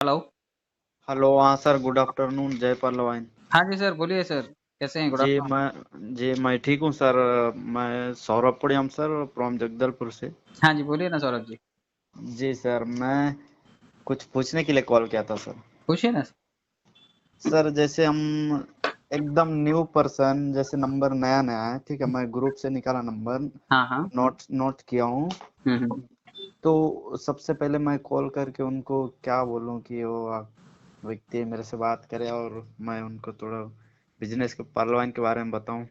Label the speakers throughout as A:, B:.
A: Hello.
B: Hello. हाँ sir, good afternoon. जय पलवाइन।
A: हाँ जी सर, बोलिए सर। कैसे हैं? गुड
B: जी
A: आफ्टरनून।
B: मैं ठीक हूँ सर। मैं सौरभ पुड़ियम सर, फ्रॉम जगदलपुर से।
A: हाँ जी, बोलिए ना सौरभ जी।
B: जी सर, मैं कुछ पूछने के लिए कॉल किया था सर।
A: पूछिए ना।
B: सर जैसे हम एकदम न्यू पर्सन, जैसे नंबर नया नया है, ठीक है, मैं ग्रुप से निकाला नंबर,
A: हाँ हाँ।
B: नोट नोट किया हूँ।
A: हम्म।
B: तो सबसे पहले मैं कॉल करके उनको क्या बोलूँ कि वो व्यक्ति मेरे से बात करे और मैं उनको थोड़ा बिजनेस के पलवाइन के बारे में बताऊं।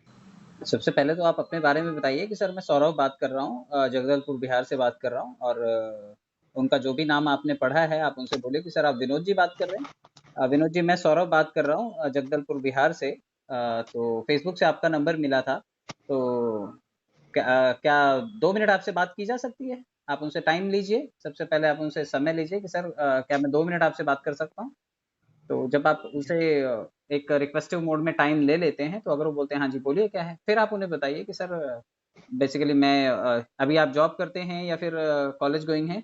A: सबसे पहले तो आप अपने बारे में बताइए कि सर मैं सौरभ बात कर रहा हूँ, जगदलपुर बिहार से बात कर रहा हूँ। और उनका जो भी नाम आपने पढ़ा है आप उनसे बोलिए कि सर आप विनोद जी बात कर रहे हैं। विनोद जी, मैं सौरभ बात कर रहा हूँ, जगदलपुर बिहार से। तो फेसबुक से आपका नंबर मिला था। तो क्या 2 मिनट आपसे बात की जा सकती है? आप उनसे टाइम लीजिए, सबसे पहले आप उनसे समय लीजिए कि सर क्या मैं 2 मिनट आपसे बात कर सकता हूँ? तो जब आप उसे एक रिक्वेस्टिव मोड में टाइम ले लेते हैं, तो अगर वो बोलते हैं हाँ जी बोलिए क्या है, फिर आप उन्हें बताइए कि सर बेसिकली मैं अभी आप जॉब करते हैं या फिर कॉलेज गोइंग हैं?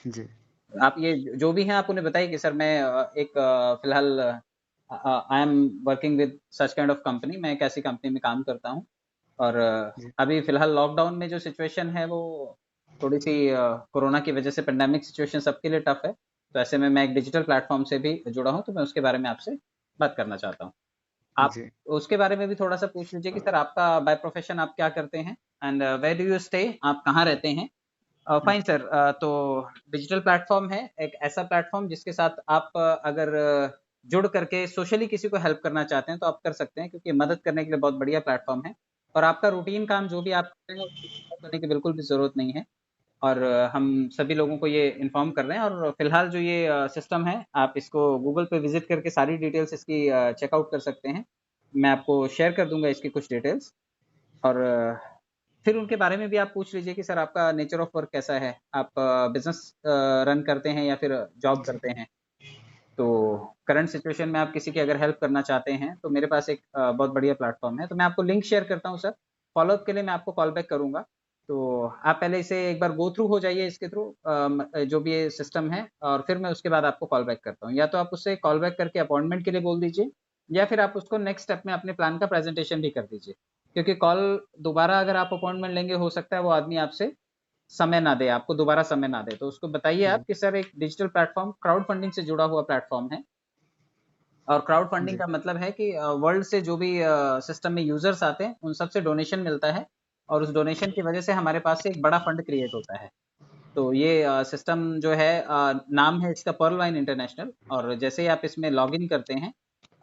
B: जी।
A: आप ये जो भी हैं आप उन्हें बताइए कि सर मैं एक फिलहाल I am working with such kind of company, मैं एक ऐसी कंपनी में काम करता हूँ। और
B: जी।
A: अभी फिलहाल लॉकडाउन में जो सिचुएशन है वो थोड़ी सी कोरोना की वजह से पेंडेमिक सिचुएशन सबके लिए टफ है। तो ऐसे में मैं एक डिजिटल प्लेटफॉर्म से भी जुड़ा हूँ, तो मैं उसके बारे में आपसे बात करना चाहता हूँ। आप
B: जी।
A: उसके बारे में भी थोड़ा सा पूछ लीजिए कि सर आपका बाय प्रोफेशन आप क्या करते हैं, and where do you stay, आप कहाँ रहते हैं? Fine sir. तो डिजिटल प्लेटफॉर्म है एक ऐसा प्लेटफॉर्म जिसके साथ आप अगर जुड़ करके सोशली किसी को हेल्प करना चाहते हैं तो आप कर सकते हैं, क्योंकि मदद करने के लिए बहुत बढ़िया प्लेटफॉर्म है। और आपका रूटीन काम जो भी आप करते हैं उसको stop करने की बिल्कुल भी जरूरत नहीं है। और हम सभी लोगों को ये इन्फॉर्म कर रहे हैं। और फिलहाल जो ये सिस्टम है, आप इसको गूगल पे विजिट करके सारी डिटेल्स इसकी चेकआउट कर सकते हैं। मैं आपको शेयर कर दूंगा इसकी कुछ डिटेल्स। और फिर उनके बारे में भी आप पूछ लीजिए कि सर आपका नेचर ऑफ वर्क कैसा है, आप बिजनेस रन करते हैं या फिर जॉब
B: जी।
A: करते हैं। तो करंट सिचुएशन में आप किसी की अगर हेल्प करना चाहते हैं तो मेरे पास एक बहुत बढ़िया प्लेटफॉर्म है, तो मैं आपको लिंक शेयर करता हूँ सर। फॉलोअप के लिए मैं आपको कॉल बैक करूंगा। तो आप पहले इसे एक बार गो थ्रू हो जाइए इसके थ्रू, जो भी ये सिस्टम है, और फिर मैं उसके बाद आपको कॉल बैक करता हूँ। या तो आप उससे कॉल बैक करके अपॉइंटमेंट के लिए बोल दीजिए, या फिर आप उसको नेक्स्ट स्टेप में अपने प्लान का प्रेजेंटेशन भी कर दीजिए। क्योंकि कॉल दोबारा अगर आप अपॉइंटमेंट लेंगे, हो सकता है वो आदमी आपसे समय ना दे, आपको दोबारा समय ना दे। तो उसको बताइए आप
B: जी।
A: कि सर एक डिजिटल प्लेटफॉर्म क्राउड फंडिंग से जुड़ा हुआ प्लेटफॉर्म है। और क्राउड फंडिंग
B: जी।
A: का मतलब है कि वर्ल्ड से जो भी सिस्टम में यूजर्स आते हैं उन सबसे डोनेशन मिलता है। और उस डोनेशन की वजह से हमारे पास से एक बड़ा फंड क्रिएट होता है। तो ये सिस्टम जो है, नाम है इसका पर्ल वाइन इंटरनेशनल। और जैसे ही आप इसमें लॉग इन करते हैं,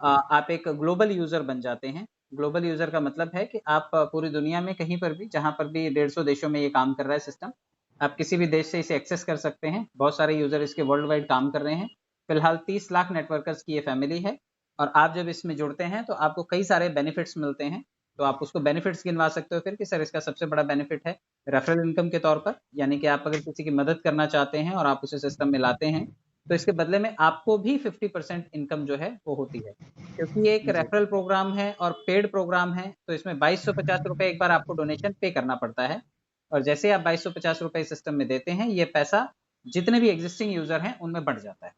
A: आप एक ग्लोबल यूजर बन जाते हैं। ग्लोबल यूजर का मतलब है कि आप पूरी दुनिया में कहीं पर भी, जहां पर भी 150 देशों में ये काम कर रहा है सिस्टम, आप किसी भी देश से इसे एक्सेस कर सकते हैं। बहुत सारे यूजर इसके वर्ल्ड वाइड काम कर रहे हैं। फिलहाल 30 लाख नेटवर्कर्स की ये फैमिली है। और आप जब इसमें जुड़ते हैं तो आपको कई सारे बेनिफिट्स मिलते हैं। तो आप उसको बेनिफिट्स गिनवा सकते हो फिर कि सर इसका सबसे बड़ा बेनिफिट है रेफरल इनकम के तौर पर। यानी कि आप अगर किसी की मदद करना चाहते हैं और आप उसे सिस्टम में लाते हैं, तो इसके बदले में आपको भी 50% इनकम जो है वो होती है। क्योंकि ये एक
B: जी।
A: रेफरल प्रोग्राम है और पेड प्रोग्राम है, तो इसमें 2250 रुपए एक बार आपको डोनेशन पे करना पड़ता है। और जैसे आप 2250 रुपए सिस्टम में देते हैं, ये पैसा जितने भी एग्जिस्टिंग यूजर हैं उनमें बढ़ जाता है।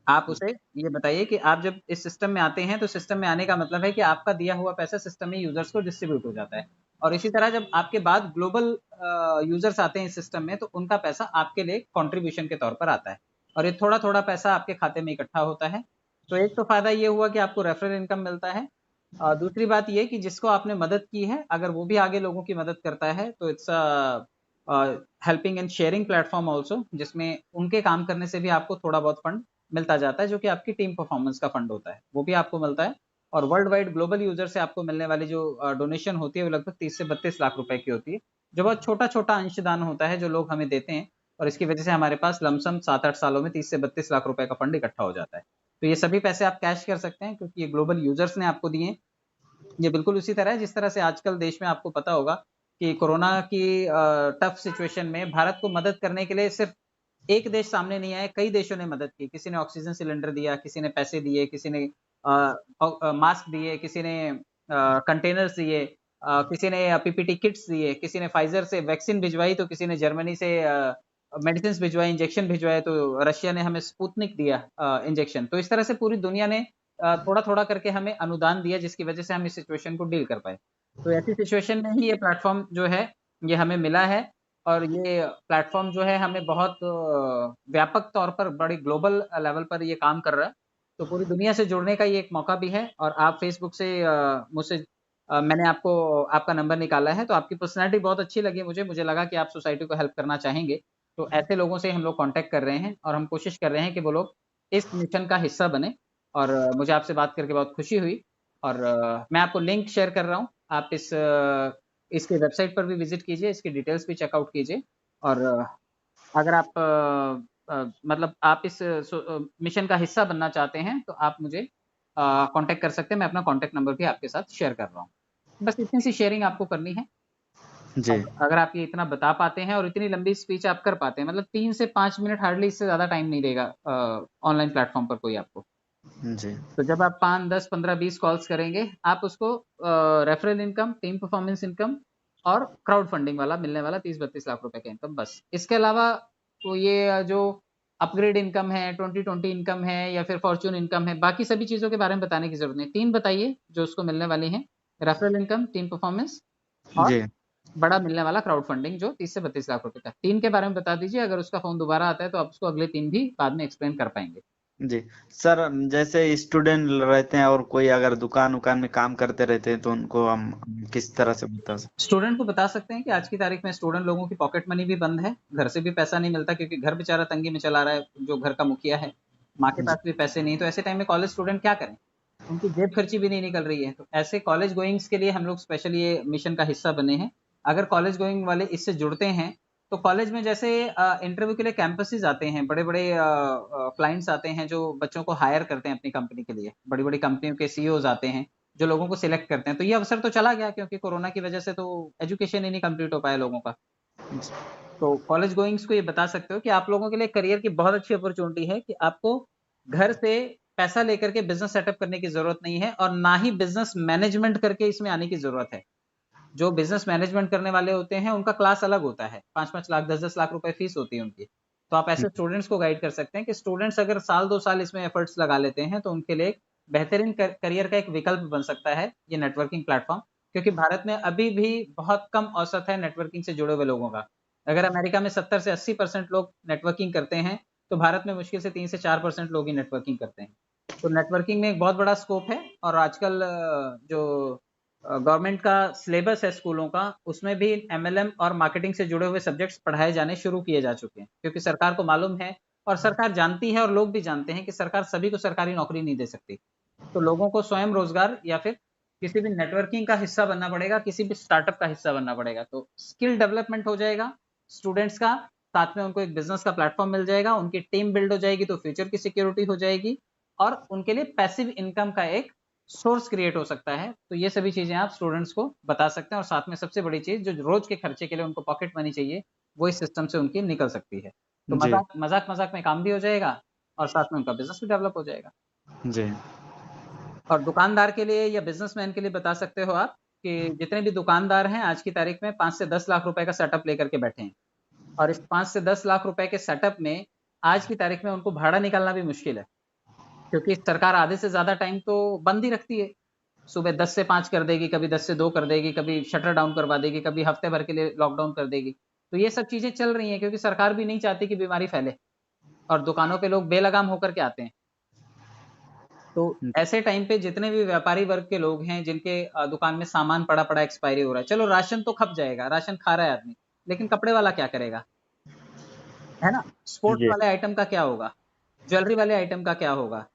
A: आप उसे ये बताइए कि आप जब इस सिस्टम में आते हैं, तो सिस्टम में आने का मतलब है कि आपका दिया हुआ पैसा सिस्टम में यूजर्स को डिस्ट्रीब्यूट हो जाता है। और इसी तरह जब आपके बाद ग्लोबल यूजर्स आते हैं इस सिस्टम में, तो उनका पैसा आपके लिए कंट्रीब्यूशन के तौर पर आता है। और ये थोड़ा थोड़ा पैसा आपके खाते में इकट्ठा होता है। तो एक तो फायदा ये हुआ कि आपको रेफरल इनकम मिलता है। दूसरी बात ये कि जिसको आपने मदद की है, अगर वो भी आगे लोगों की मदद करता है, तो it's helping and sharing platform also, जिसमें उनके काम करने से भी आपको थोड़ा बहुत फंड मिलता जाता है, जो कि आपकी टीम परफॉर्मेंस का फंड होता है, वो भी आपको मिलता है। और वर्ल्ड वाइड ग्लोबल यूजर से आपको मिलने वाली जो डोनेशन होती है वो लगभग 30 से 32 लाख रुपए की होती है, जो बहुत छोटा छोटा अंशदान होता है जो लोग हमें देते हैं। और इसकी वजह से हमारे पास लमसम 7-8 सालों में 30 से 32 लाख रुपए का फंड इकट्ठा हो जाता है। तो ये सभी पैसे आप कैश कर सकते हैं, क्योंकि ये ग्लोबल यूजर्स ने आपको दिए। ये बिल्कुल उसी तरह है जिस तरह से आजकल देश में आपको पता होगा कि कोरोना की टफ सिचुएशन में भारत को मदद करने के लिए सिर्फ एक देश सामने नहीं आया, कई देशों ने मदद की। किसी ने ऑक्सीजन सिलेंडर दिया, किसी ने पैसे दिए, किसी ने मास्क दिए, किसी ने कंटेनर्स दिए, किसी ने पीपीटी किट्स दिए, किसी ने फाइजर से वैक्सीन भिजवाई, तो किसी ने जर्मनी से मेडिसिन भिजवाए, इंजेक्शन भिजवाए, तो रशिया ने हमें स्पुतनिक दिया इंजेक्शन। तो इस तरह से पूरी दुनिया ने थोड़ा-थोड़ा करके हमें अनुदान दिया, जिसकी वजह से हम इस सिचुएशन को डील कर पाए। तो ऐसी सिचुएशन में ही ये प्लेटफ़ॉर्म जो है, ये हमें मिला है और ये प्लेटफ़ॉर्म जो है हमें बहुत व्यापक तौर पर बड़ी ग्लोबल लेवल पर ये काम कर रहा है। तो पूरी दुनिया से जुड़ने का ये एक मौका भी है और आप फ़ेसबुक से मुझसे मैंने आपको आपका नंबर निकाला है, तो आपकी पर्सनैलिटी बहुत अच्छी लगी मुझे। मुझे लगा कि आप सोसाइटी को हेल्प करना चाहेंगे। तो ऐसे लोगों से हम लोग कॉन्टैक्ट कर रहे हैं और हम कोशिश कर रहे हैं कि वो लोग इस मिशन का हिस्सा बने और मुझे आपसे बात करके बहुत खुशी हुई और मैं आपको लिंक शेयर कर रहा हूँ। आप इसके वेबसाइट पर भी विज़िट कीजिए, इसकी डिटेल्स भी चेकआउट कीजिए और अगर आप मतलब आप इस मिशन का हिस्सा बनना चाहते हैं, तो आप मुझे कॉन्टैक्ट कर सकते हैं। मैं अपना कॉन्टैक्ट नंबर भी आपके साथ शेयर कर रहा हूँ। बस इतनी सी शेयरिंग आपको करनी है।
B: जी
A: अगर आप ये इतना बता पाते हैं और इतनी लंबी स्पीच आप कर पाते हैं, मतलब 3 से 5 मिनट, हार्डली इससे ज़्यादा टाइम नहीं देगा ऑनलाइन प्लेटफ़ॉर्म पर कोई आपको।
B: जी
A: तो जब आप 5, 10, 15, 20 कॉल्स करेंगे, आप उसको referral income, team performance income और क्राउड फंडिंग वाला मिलने वाला 30-32 लाख रुपए का इनकम, बस। इसके अलावा तो ये जो अपग्रेड इनकम है, 2020 इनकम है या फिर फॉर्च्यून इनकम है, बाकी सभी चीज़ों के बारे में बताने की ज़रूरत नहीं। 3 बताइए जो उसको मिलने वाली हैं, रेफरल इनकम, टीम परफॉर्मेंस और
B: जी
A: बड़ा मिलने वाला क्राउड फंडिंग जो 30 से 32 लाख रुपए का। 3 के बारे में बता दीजिए, अगर उसका फ़ोन दोबारा आता है तो आप उसको अगले 3 भी बाद में एक्सप्लेन कर पाएँगे।
B: जी सर, जैसे स्टूडेंट रहते हैं और कोई अगर दुकान उकान में काम करते रहते हैं तो उनको हम किस तरह से बता सकते
A: स्टूडेंट को बता सकते हैं कि आज की तारीख में स्टूडेंट लोगों की पॉकेट मनी भी बंद है, घर से भी पैसा नहीं मिलता क्योंकि घर बेचारा तंगी में चला रहा है, जो घर का मुखिया है, माँ के
B: हैं?
A: पास भी पैसे नहीं, तो ऐसे टाइम में कॉलेज स्टूडेंट क्या करें? उनकी जेब खर्ची भी नहीं निकल रही है, तो ऐसे कॉलेज गोइंग्स के लिए हम लोग स्पेशल ये मिशन का हिस्सा बने हैं। अगर कॉलेज गोइंग वाले इससे जुड़ते हैं, तो कॉलेज में जैसे इंटरव्यू के लिए कैंपसेस आते हैं, बड़े-बड़े क्लाइंट्स आते हैं जो बच्चों को हायर करते हैं अपनी कंपनी के लिए, बड़ी-बड़ी कंपनियों के सीईओज आते हैं, जो लोगों को सिलेक्ट करते हैं। तो ये अवसर तो चला गया क्योंकि कोरोना की वजह से तो एजुकेशन ही नहीं कंप्लीट हो पाया लोगों का। तो कॉलेज गोइंग्स को ये बता सकते हो कि आप लोगों के लिए करियर की बहुत अच्छी अपॉर्चुनिटी है कि आपको घर से पैसा लेकर के बिज़नेस सेटअप करने की ज़रूरत नहीं है और ना ही बिज़नेस मैनेजमेंट करके इसमें आने की ज़रूरत है। जो बिज़नेस मैनेजमेंट करने वाले होते हैं, उनका क्लास अलग होता है। 5-5 लाख, 10-10 लाख रुपए फीस होती है उनकी। तो आप ऐसे स्टूडेंट्स को गाइड कर सकते हैं कि स्टूडेंट्स अगर साल 2 साल इसमें एफर्ट्स लगा लेते हैं, तो उनके लिए एक बेहतरीन करियर का एक विकल्प बन सकता है, ये नेटवर्किंग प्लेटफ़ॉर्म। क्योंकि भारत में अभी भी बहुत कम औसत है नेटवर्किंग से जुड़े हुए लोगों का। अगर अमेरिका में 70 से 80% लोग नेटवर्किंग करते हैं, तो भारत में मुश्किल से 3 से 4% लोग ही नेटवर्किंग करते हैं। तो नेटवर्किंग में एक बहुत बड़ा स्कोप है और आजकल जो गवर्नमेंट का सिलेबस है स्कूलों का, उसमें भी एमएलएम और मार्केटिंग से जुड़े हुए सब्जेक्ट्स पढ़ाए जाने शुरू किए जा चुके हैं, क्योंकि सरकार को मालूम है और सरकार जानती है और लोग भी जानते हैं कि सरकार सभी को सरकारी नौकरी नहीं दे सकती। तो लोगों को स्वयं रोजगार या फिर किसी भी नेटवर्किंग का हिस्सा बनना पड़ेगा, किसी भी स्टार्टअप का हिस्सा बनना पड़ेगा। तो स्किल डेवलपमेंट हो जाएगा स्टूडेंट्स का, साथ में उनको एक बिजनेस का प्लेटफॉर्म मिल जाएगा, उनकी टीम बिल्ड हो जाएगी तो फ्यूचर की सिक्योरिटी हो जाएगी और उनके लिए पैसिव इनकम का एक सोर्स क्रिएट हो सकता है। तो ये सभी चीजें आप स्टूडेंट्स को बता सकते हैं और साथ में सबसे बड़ी चीज जो रोज के खर्चे के लिए उनको पॉकेट मनी चाहिए, वो इस सिस्टम से उनकी निकल सकती है। तो
B: जी
A: मजाक मजाक मजाक में काम भी हो जाएगा और साथ में उनका बिजनेस भी डेवलप हो जाएगा।
B: जी
A: और दुकानदार के लिए या बिजनेसमैन के लिए बता सकते हो आप कि जितने भी दुकानदार हैं आज की तारीख में 5 से 10 लाख रुपए का सेटअप लेकर के बैठे हैं और इस 5 से 10 लाख रुपए के सेटअप में आज की तारीख में उनको भाड़ा निकालना भी मुश्किल है, क्योंकि सरकार आधे से ज्यादा टाइम तो बंद ही रखती है। सुबह 10 से 5 कर देगी, कभी 10 से 2 कर देगी, कभी शटर डाउन करवा देगी, कभी हफ्ते भर के लिए लॉकडाउन कर देगी। तो ये सब चीजें चल रही हैं क्योंकि सरकार भी नहीं चाहती कि बीमारी फैले और दुकानों पे लोग बेलगाम होकर के आते हैं। तो ऐसे टाइम पे जितने भी व्यापारी वर्ग के लोग हैं जिनके दुकान में सामान पड़ा पड़ा एक्सपायरी हो रहा है, चलो राशन तो खप जाएगा, राशन खा रहा है आदमी, लेकिन कपड़े वाला क्या करेगा, है ना? स्पोर्ट्स
B: जी
A: वाले आइटम का क्या होगा? ज्वेलरी वाले आइटम का क्या होगा?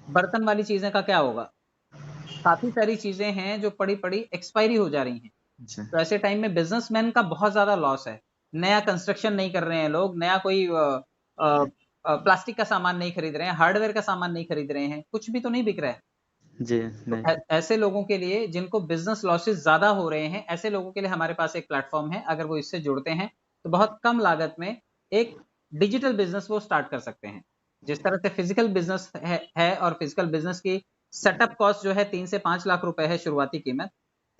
A: बर्तन वाली चीजें का क्या होगा? काफी सारी चीजें हैं जो पड़ी पड़ी एक्सपायरी हो जा रही हैं।
B: जी
A: तो ऐसे टाइम में बिजनेसमैन का बहुत ज्यादा लॉस है। नया कंस्ट्रक्शन नहीं कर रहे हैं लोग, नया कोई प्लास्टिक का सामान नहीं खरीद रहे हैं, हार्डवेयर का सामान नहीं खरीद रहे हैं, कुछ भी तो नहीं बिक रहा है।
B: जी
A: तो
B: नहीं
A: ऐसे लोगों के लिए जिनको बिजनेस लॉसेस ज्यादा हो रहे हैं, ऐसे लोगों के लिए हमारे पास एक प्लेटफॉर्म है। अगर वो इससे जुड़ते हैं तो बहुत कम लागत में एक डिजिटल बिजनेस वो स्टार्ट कर सकते हैं। जिस तरह से फिजिकल बिजनेस है और फिजिकल बिजनेस की सेटअप कॉस्ट जो है 3 से 5 लाख रुपए है शुरुआती कीमत,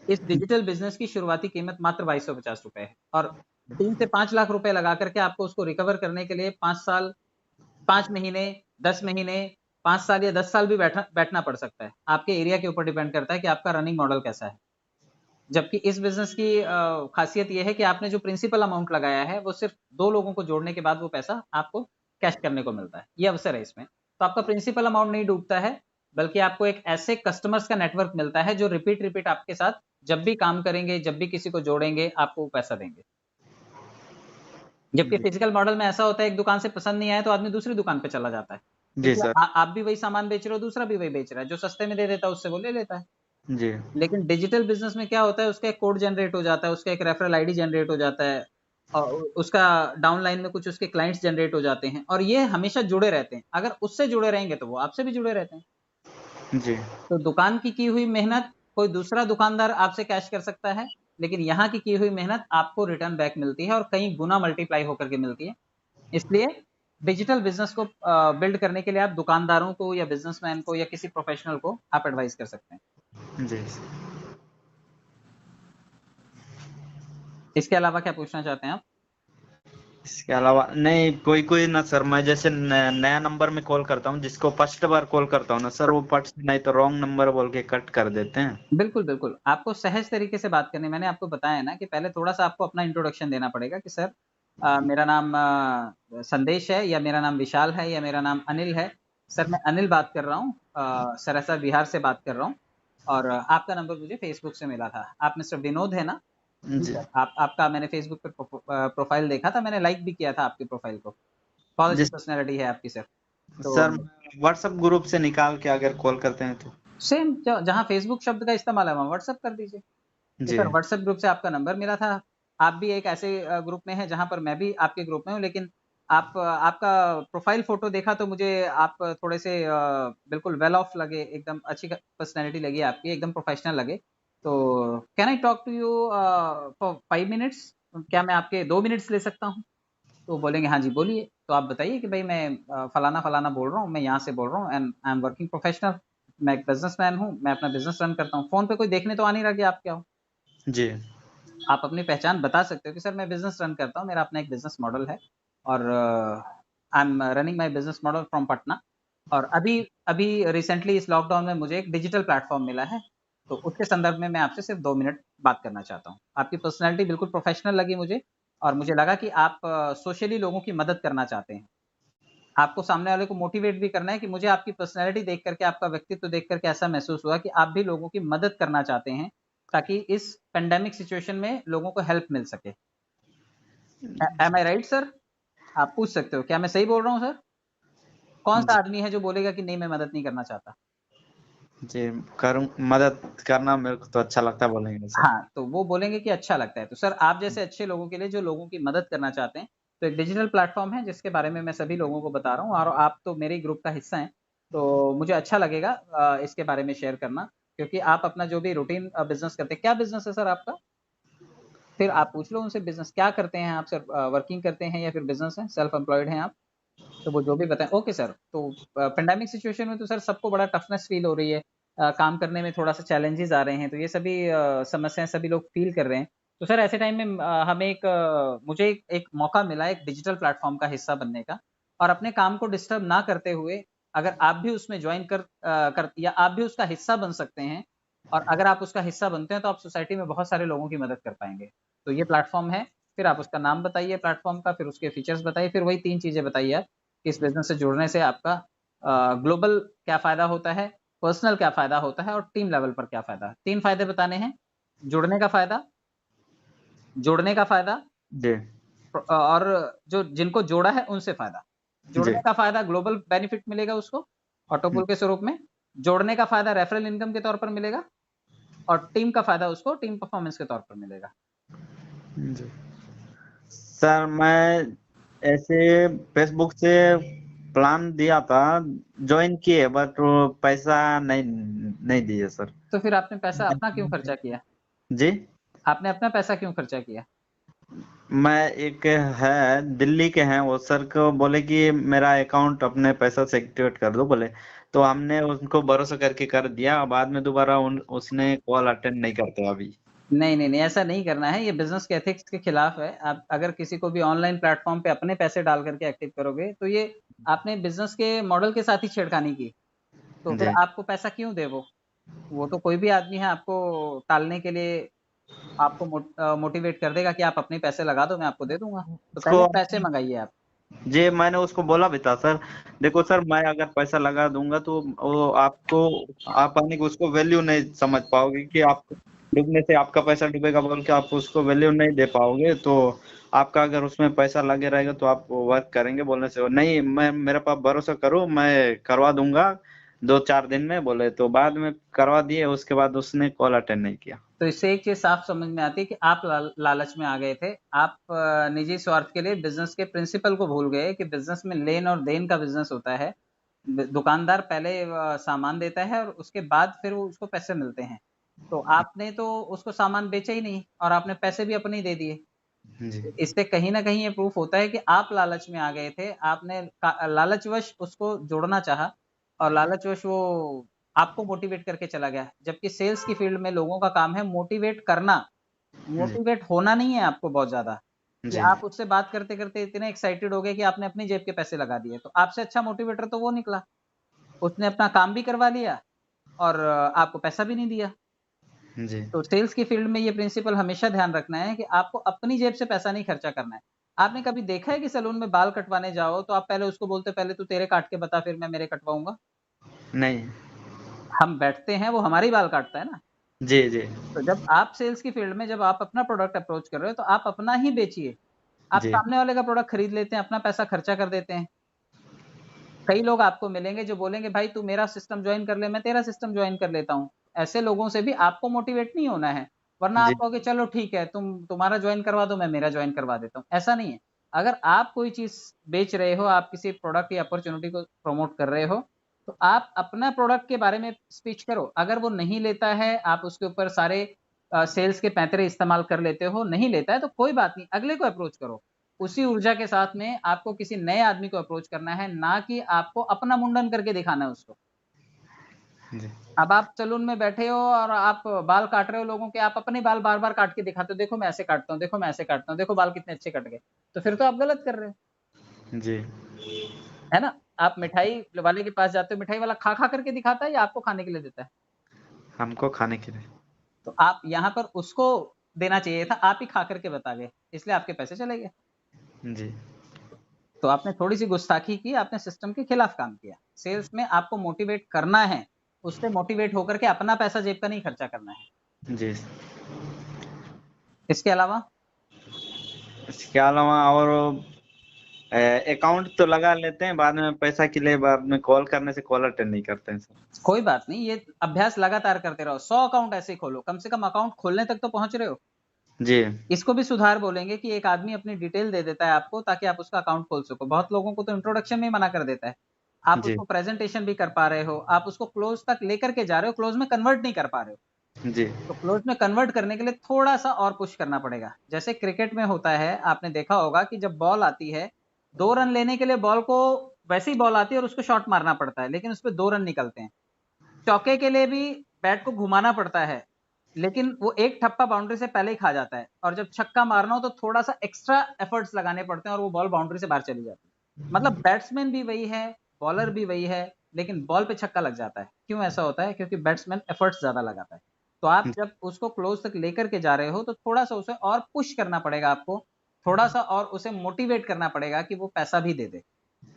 A: इस डिजिटल बिजनेस की शुरुआती कीमत मात्र 2250 रुपए है और 3 से 5 लाख रुपए लगा करके आपको उसको रिकवर करने के लिए 5 साल, 5 महीने, 10 महीने, 5 साल या 10 साल भी बैठना पड़ सकता है। आपके एरिया के ऊपर डिपेंड करता है कि आपका रनिंग मॉडल कैसा है। जबकि इस बिज़नेस की खासियत ये है कि आपने जो प्रिंसिपल अमाउंट लगाया है, वो सिर्फ़ 2 लोगों को जोड़ने के बाद वो पैसा आपको कैश करने को मिलता है। ये अवसर है इसमें। तो आपका प्रिंसिपल अमाउंट नहीं डूबता है, बल्कि आपको एक ऐसे कस्टमर्स का नेटवर्क मिलता है जो रिपीट आपके साथ जब भी काम करेंगे, जब भी किसी को जोड़ेंगे, आपको वो पैसा देंगे। जबकि
B: जी
A: फिजिकल मॉडल में ऐसा होता है, एक दुकान से पसंद नहीं आया तो आदमी दूसरी दुकान पे चला जाता है।
B: जी
A: क्योंकि
B: सर।
A: आप भी वही सामान बेच रहे हो, दूसरा भी वही बेच रहा है। जो सस्ते में दे देता है उससे वो ले लेता है।
B: जी
A: लेकिन डिजिटल बिजनेस में क्या होता है, उसका एक कोड जनरेट हो जाता है, उसका एक रेफरल आईडी जनरेट हो जाता है और उसका डाउनलाइन में कुछ उसके क्लाइंट्स जनरेट हो जाते हैं और ये हमेशा जुड़े रहते हैं। अगर उससे जुड़े रहेंगे तो वो आपसे भी जुड़े रहते हैं।
B: जी
A: तो दुकान की हुई मेहनत कोई दूसरा दुकानदार आपसे कैश कर सकता है, लेकिन यहाँ की हुई मेहनत आपको रिटर्न बैक मिलती है और कई गुना मल्टीप्लाई होकर के मिलती है। इसलिए डिजिटल बिजनेस को बिल्ड करने के लिए आप दुकानदारों को या बिजनेसमैन को या किसी प्रोफेशनल को आप एडवाइस कर सकते हैं।
B: जी।
A: इसके अलावा क्या पूछना चाहते हैं आप?
B: इसके अलावा नहीं, कोई कोई ना सर, मैं जैसे नया नंबर में कॉल करता हूँ, जिसको फर्स्ट बार कॉल करता हूँ ना सर, वो फट से नहीं तो रॉन्ग नंबर बोल के कट कर देते हैं।
A: बिल्कुल, बिल्कुल। आपको सहज तरीके से बात करनी है। मैंने आपको बताया ना कि पहले थोड़ा-सा आपको अपना इंट्रोडक्शन देना पड़ेगा कि सर मेरा नाम संदेश है या मेरा नाम विशाल है या मेरा नाम अनिल है। सर मैं अनिल बात कर रहा हूँ सरसा बिहार से बात कर रहा हूँ और आपका नंबर मुझे फ़ेसबुक से मिला था। आप मिस्टर विनोद है ना? जी
B: जी
A: सर। आपका मैंने फ़ेसबुक पे प्रोफ़ाइल देखा था, मैंने लाइक भी किया था आपकी प्रोफ़ाइल को। बहुत
B: जी
A: अच्छी पर्सनैलिटी है आपकी सर।
B: सर,
A: तो
B: व्हाट्सएप ग्रुप से निकाल के अगर कॉल करते हैं तो।
A: सेम जहाँ फ़ेसबुक शब्द का इस्तेमाल है वहाँ व्हाट्सएप कर दीजिए। तो
B: जी
A: सर व्हाट्सएप ग्रुप से आपका नंबर मिला था। आप भी एक ऐसे ग्रुप में हैं जहाँ पर मैं भी आपके ग्रुप में हूँ, लेकिन आपका प्रोफ़ाइल फ़ोटो देखा तो मुझे आप थोड़े से बिल्कुल वेल ऑफ लगे, एकदम अच्छी पर्सनैलिटी लगी आपकी, एकदम प्रोफ़ेशनल लगे। तो can I talk to you for 5 minutes? क्या मैं आपके 2 मिनट्स ले सकता हूँ? तो बोलेंगे हाँ जी, बोलिए। तो आप बताइए कि भई मैं फलाना-फलाना बोल रहा हूँ, मैं यहाँ से बोल रहा हूँ and I am working professional. मैं एक बिज़नेसमैन हूँ, मैं अपना बिज़नेस रन करता हूँ। फ़ोन पे कोई देखने तो आ नहीं रहा कि आप क्या हो।
B: जी
A: आप अपनी पहचान बता सकते हो कि सर मैं बिज़नेस रन करता हूँ, मेरा अपना एक बिज़नेस मॉडल है और I am running my business model from Patna और अभी अभी रिसेंटली इस लॉकडाउन में मुझे एक डिजिटल प्लेटफ़ॉर्म मिला है, तो उसके संदर्भ में मैं आपसे सिर्फ़ 2 मिनट बात करना चाहता हूँ। आपकी पर्सनैलिटी बिल्कुल प्रोफ़ेशनल लगी मुझे और मुझे लगा कि आप सोशली लोगों की मदद करना चाहते हैं। आपको सामने वाले को मोटिवेट भी करना है कि मुझे आपकी पर्सनैलिटी देख कर के, आपका व्यक्तित्व देख कर के ऐसा महसूस हुआ कि आप भी लोगों की मदद करना चाहते हैं, ताकि इस पैंडेमिक सिचुएशन में लोगों को हेल्प मिल सके। एम आई राइट सर? आप पूछ सकते हो, क्या मैं सही बोल रहा हूँ सर? कौन-सा
B: जी
A: आदमी है जो बोलेगा कि नहीं मैं मदद नहीं करना चाहता?
B: जी, करूँ मदद करना मेरे को तो अच्छा लगता है, बोलेंगे सर।
A: हाँ, तो वो बोलेंगे कि अच्छा लगता है। तो सर आप जैसे अच्छे लोगों के लिए जो लोगों की मदद करना चाहते हैं, तो एक डिजिटल प्लेटफ़ॉर्म है जिसके बारे में मैं सभी लोगों को बता रहा हूँ और आप तो मेरे ही ग्रुप का हिस्सा हैं, तो मुझे अच्छा लगेगा इसके बारे में शेयर करना क्योंकि आप अपना जो भी रूटीन बिज़नेस करते हैं क्या बिज़नेस है सर आपका? फिर आप पूछ लो उनसे बिज़नेस क्या करते हैं आप सर वर्किंग करते हैं या फिर बिज़नेस है, सेल्फ एम्प्लॉयड हैं आप? तो वो जो भी बताएँ ओके सर, तो पैंडेमिक सिचुएशन में तो सर सबको बड़ा टफनेस फ़ील हो रही है। काम करने में थोड़ा-सा चैलेंजेज़ आ रहे हैं, तो ये सभी समस्याएँ सभी लोग फ़ील कर रहे हैं। तो सर ऐसे टाइम में हमें मुझे एक मौका मिला एक डिजिटल प्लेटफ़ॉर्म का हिस्सा बनने का और अपने काम को डिस्टर्ब ना करते हुए अगर आप भी उसमें जॉइन कर या आप भी उसका हिस्सा बन सकते हैं और अगर आप उसका हिस्सा बनते हैं, तो आप सोसाइटी में बहुत सारे लोगों की मदद कर पाएँगे। तो ये प्लेटफ़ॉर्म है, फिर आप उसका नाम बताइए प्लेटफ़ॉर्म का, फिर उसके फीचर्स बताइए, फिर वही 3 चीज़ें बताइए आप। इस बिज़नेस से जुड़ने से आपका ग्लोबल क्या फ़ायदा होता है, पर्सनल क्या फ़ायदा होता है और टीम लेवल पर क्या फ़ायदा है। 3 फ़ायदे बताने हैं, जुड़ने का फ़ायदा, जोड़ने का फ़ायदा
B: जी
A: और जो जिनको जोड़ा है उनसे फ़ायदा।
B: जी
A: जुड़ने का फ़ायदा ग्लोबल बेनिफिट मिलेगा उसको, ऑटो पुल के स्वरूप में। जोड़ने का फ़ायदा रेफरल इनकम के तौर पर मिलेगा और टीम का फ़ायदा उसको टीम परफ़ॉर्मेंस के तौर पर मिलेगा।
B: जी। सर मैं ऐसे फेसबुक से प्लान दिया था, ज्वाइन किए, बट वो पैसा नहीं नहीं दिए सर।
A: तो फिर आपने पैसा अपना क्यों खर्चा किया?
B: जी,
A: आपने अपना पैसा क्यों खर्चा किया?
B: मैं एक है दिल्ली के हैं, वो सर को बोले कि मेरा अकाउंट अपने पैसा से एक्टिवेट कर दो बोले, तो हमने उनको भरोसा करके कर दिया। बाद में दोबारा उसने कॉल अटेंड नहीं करते अभी।
A: नहीं नहीं नहीं, ऐसा नहीं करना है, ये बिजनेस के एथिक्स के खिलाफ है। आप अगर किसी को भी ऑनलाइन प्लेटफॉर्म पे अपने पैसे डाल करके एक्टिव करोगे तो ये आपने बिजनेस के मॉडल के साथ ही छेड़खानी की। तो फिर
B: जी।
A: आपको पैसा क्यों दे वो तो कोई भी आदमी है आपको टालने के लिए आपको मोटिवेट कर देगा कि आप अपने पैसे लगा दो, मैं आपको दे दूंगा। तो
B: उसको
A: पहले पैसे मंगाइए आप।
B: जी, मैंने उसको बोला भी था सर, देखो सर मैं अगर पैसा लगा दूंगा तो वो आपको, आप यानी कि उसको वैल्यू नहीं समझ पाओगे कि आप डूबने से आपका पैसा डूबेगा बोल के आप उसको वैल्यू नहीं दे पाओगे। तो आपका अगर उसमें पैसा लगे रहेगा तो आप वर्क करेंगे बोलने से नहीं, मैं मेरे पास भरोसा करो, मैं करवा दूंगा 2-4 दिन में बोले। तो बाद में करवा दिए, उसके बाद उसने कॉल अटेंड नहीं किया।
A: तो इससे एक चीज साफ समझ में आती है कि आप लालच में आ गए थे। आप निजी स्वार्थ के लिए बिजनेस के प्रिंसिपल को भूल गए कि बिजनेस में लेन और देन का बिजनेस होता है। दुकानदार पहले सामान देता है और उसके बाद फिर वो उसको पैसे मिलते हैं। तो आपने तो उसको सामान बेचा ही नहीं और आपने पैसे भी अपने ही दे दिए।
B: जी।
A: इससे कहीं ना कहीं ये प्रूफ होता है कि आप लालच में आ गए थे। आपने लालचवश उसको जोड़ना चाहा और लालचवश वो आपको मोटिवेट करके चला गया। जबकि सेल्स की फील्ड में लोगों का काम है मोटिवेट करना,
B: जी।
A: मोटिवेट होना नहीं है आपको बहुत ज्यादा कि
B: जी।
A: आप उससे बात करते करते इतने एक्साइटेड हो गए कि आपने अपनी जेब के पैसे लगा दिए। तो आपसे अच्छा मोटिवेटर तो वो निकला, उसने अपना काम भी करवा लिया और आपको पैसा भी नहीं दिया।
B: जी।
A: तो सेल्स की फील्ड में ये प्रिंसिपल हमेशा ध्यान रखना है कि आपको अपनी जेब से पैसा नहीं खर्चा करना है। आपने कभी देखा है कि सैलून में बाल कटवाने जाओ तो आप पहले उसको बोलते पहले तू तेरे काट के बता फिर मैं मेरे कटवाऊंगा?
B: नहीं।
A: हम बैठते हैं, वो हमारे ही बाल काटता है ना।
B: जी। जी।
A: तो जब आप सेल्स की फील्ड में जब आप अपना प्रोडक्ट अप्रोच कर रहे हो तो आप अपना ही बेचिए। आप
B: जी।
A: सामने वाले का प्रोडक्ट खरीद लेते हैं, अपना पैसा खर्चा कर देते हैं। कई लोग आपको मिलेंगे जो बोलेंगे भाई तू मेरा सिस्टम ज्वाइन कर ले, मैं तेरा सिस्टम ज्वाइन कर लेता हूँ। ऐसे लोगों से भी आपको मोटिवेट नहीं होना है, वरना आप
B: जी।
A: कहोगे चलो ठीक है तुम्हारा ज्वाइन करवा दो, मैं मेरा ज्वाइन करवा देता हूँ। ऐसा नहीं है। अगर आप कोई चीज बेच रहे हो, आप किसी प्रोडक्ट या अपॉर्चुनिटी को प्रमोट कर रहे हो, तो आप अपना प्रोडक्ट के बारे में स्पीच करो। अगर वो नहीं लेता है, आप उसके ऊपर सारे सेल्स के पैंतरे इस्तेमाल कर लेते हो, नहीं लेता है तो कोई बात नहीं, अगले को अप्रोच करो। उसी ऊर्जा के साथ में आपको किसी नए आदमी को अप्रोच करना है, ना कि आपको अपना मुंडन करके दिखाना है उसको।
B: जी।
A: अब आप सैलून में बैठे हो और आप बाल काट रहे हो लोगों के, आप अपने बाल बार बार काट के दिखाते हो, देखो मैं ऐसे काटता हूँ, देखो मैं ऐसे काटता हूँ, देखो बाल कितने अच्छे कट गए। तो फिर तो आप गलत कर रहे हो,
B: जी।
A: है ना। आप मिठाई वाले के पास जाते हो, मिठाई वाला खा खा करके दिखाता है या आपको खाने के लिए देता है?
B: हमको खाने के लिए।
A: तो आप यहाँ पर उसको देना चाहिए था, आप ही खा करके बता गए, इसलिए आपके पैसे चले गए।
B: जी।
A: तो आपने थोड़ी सी गुस्ताखी की, आपने सिस्टम के खिलाफ काम किया। सेल्स में आपको मोटिवेट करना है, उससे मोटिवेट होकर के अपना पैसा जेब का नहीं खर्चा करना है।
B: जी।
A: इसके अलावा
B: इसके अलावा और अकाउंट तो लगा लेते हैं, बाद में पैसा के लिए बाद में कॉल करने से कॉल अटेंड नहीं करते हैं सर।
A: कोई बात नहीं, ये अभ्यास लगातार करते रहो। 100 अकाउंट ऐसे ही खोलो, कम से कम अकाउंट खोलने तक तो पहुंच रहे हो।
B: जी।
A: इसको भी सुधार बोलेंगे कि एक आदमी अपनी डिटेल दे देता है आपको ताकि आप उसका अकाउंट खोल सको। बहुत लोगों को तो इंट्रोडक्शन में ही मना कर देता है। आप
B: जी।
A: उसको प्रेजेंटेशन भी कर पा रहे हो, आप उसको क्लोज तक लेकर के जा रहे हो, क्लोज में कन्वर्ट नहीं कर पा रहे हो।
B: जी।
A: तो क्लोज में कन्वर्ट करने के लिए थोड़ा सा और पुश करना पड़ेगा। जैसे क्रिकेट में होता है, आपने देखा होगा कि जब बॉल आती है, 2 रन लेने के लिए बॉल को, वैसे ही बॉल आती है और उसको शॉट मारना पड़ता है, लेकिन उसपे 2 रन निकलते हैं। चौके के लिए भी बैट को घुमाना पड़ता है, लेकिन वो एक ठप्पा बाउंड्री से पहले ही खा जाता है। और जब छक्का मारना हो तो थोड़ा सा एक्स्ट्रा एफर्ट्स लगाने पड़ते हैं और वो बॉल बाउंड्री से बाहर चली जाती है। मतलब बैट्समैन भी वही है, बॉलर भी वही है, लेकिन बॉल पे छक्का लग जाता है। क्यों ऐसा होता है? क्योंकि बैट्समैन एफर्ट्स ज्यादा लगाता है। तो आप जब उसको क्लोज तक लेकर के जा रहे हो तो थोड़ा सा उसे और पुश करना पड़ेगा आपको, थोड़ा सा और उसे मोटिवेट करना पड़ेगा कि वो पैसा भी दे दे।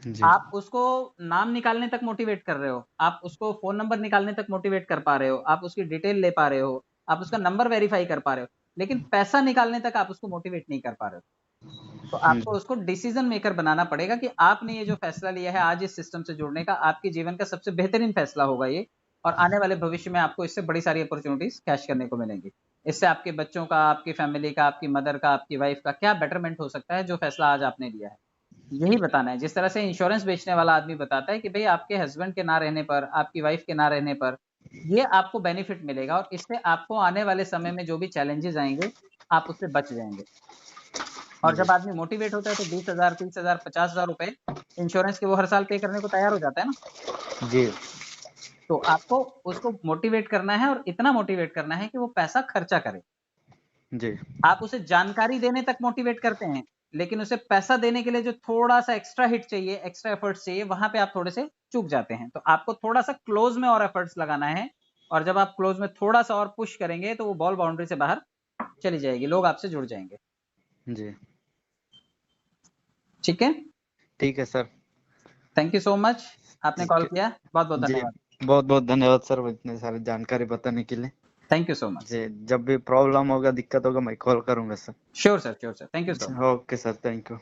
B: जी।
A: आप उसको नाम निकालने तक मोटिवेट कर रहे हो, आप उसको फ़ोन नंबर निकालने तक मोटिवेट कर पा रहे हो, आप उसकी डिटेल ले पा रहे हो, आप उसका नंबर वेरीफ़ाई कर पा रहे हो, लेकिन पैसा निकालने तक आप उसको मोटिवेट नहीं कर पा रहे हो। तो आपको
B: जी।
A: उसको डिसीज़न मेकर बनाना पड़ेगा कि आपने ये जो फ़ैसला लिया है आज इस सिस्टम से जुड़ने का, आपके जीवन का सबसे बेहतरीन फ़ैसला होगा ये, और आने वाले भविष्य में आपको इससे बड़ी सारी अपॉर्च्युनिटीज़ कैच करने को मिलेंगी। इससे आपके बच्चों का, आपकी फ़ैमिली का, आपकी मदर का, आपकी वाइफ़ का क्या बेटरमेंट हो सकता है जो फ़ैसला आज आपने लिया है। यही बताना है। जिस तरह से इंश्योरेंस बेचने वाला आदमी बताता है कि भई आपके हस्बैंड के ना रहने पर, आपकी वाइफ के ना रहने पर, ये आपको बेनिफिट मिलेगा और इससे आपको आने वाले समय में जो भी चैलेंजेज़ आएँगे, आप उससे बच जाएँगे। और
B: जी।
A: जब आदमी मोटिवेट होता है तो 20,000, 30,000, 50,000 रुपए इंश्योरेंस के वो हर साल पे करने को तैयार हो जाता है ना।
B: जी।
A: तो आपको उसको मोटिवेट करना है और इतना मोटिवेट करना है कि वो पैसा खर्चा करे।
B: जी
A: आप उसे जानकारी देने तक मोटिवेट करते हैं, लेकिन उसे पैसा देने के लिए जो थोड़ा-सा एक्स्ट्रा हिट चाहिए, एक्स्ट्रा एफर्ट्स चाहिए, वहाँ पे आप थोड़े से चूक जाते हैं। तो आपको थोड़ा-सा क्लोज़ में और एफर्ट्स लगाना है, और जब आप क्लोज़ में थोड़ा-सा और पुश करेंगे, तो वो बॉल बाउंड्री से बाहर चली जाएगी, लोग आपसे जुड़ जाएँगे।
B: जी
A: ठीक है?
B: ठीक है sir.
A: Thank you so much, आपने कॉल
B: ठीक
A: किया, बहुत-बहुत
B: है जी,
A: धन्यवाद।
B: बहुत बहुत धन्यवाद सर इतने सारे जानकारी बताने के लिए।
A: Thank you so much.
B: जी, जब भी प्रॉब्लम होगा दिक्कत होगा मैं कॉल करूंगा sir.
A: Sure sir, thank you so much.
B: Okay sir, thank you.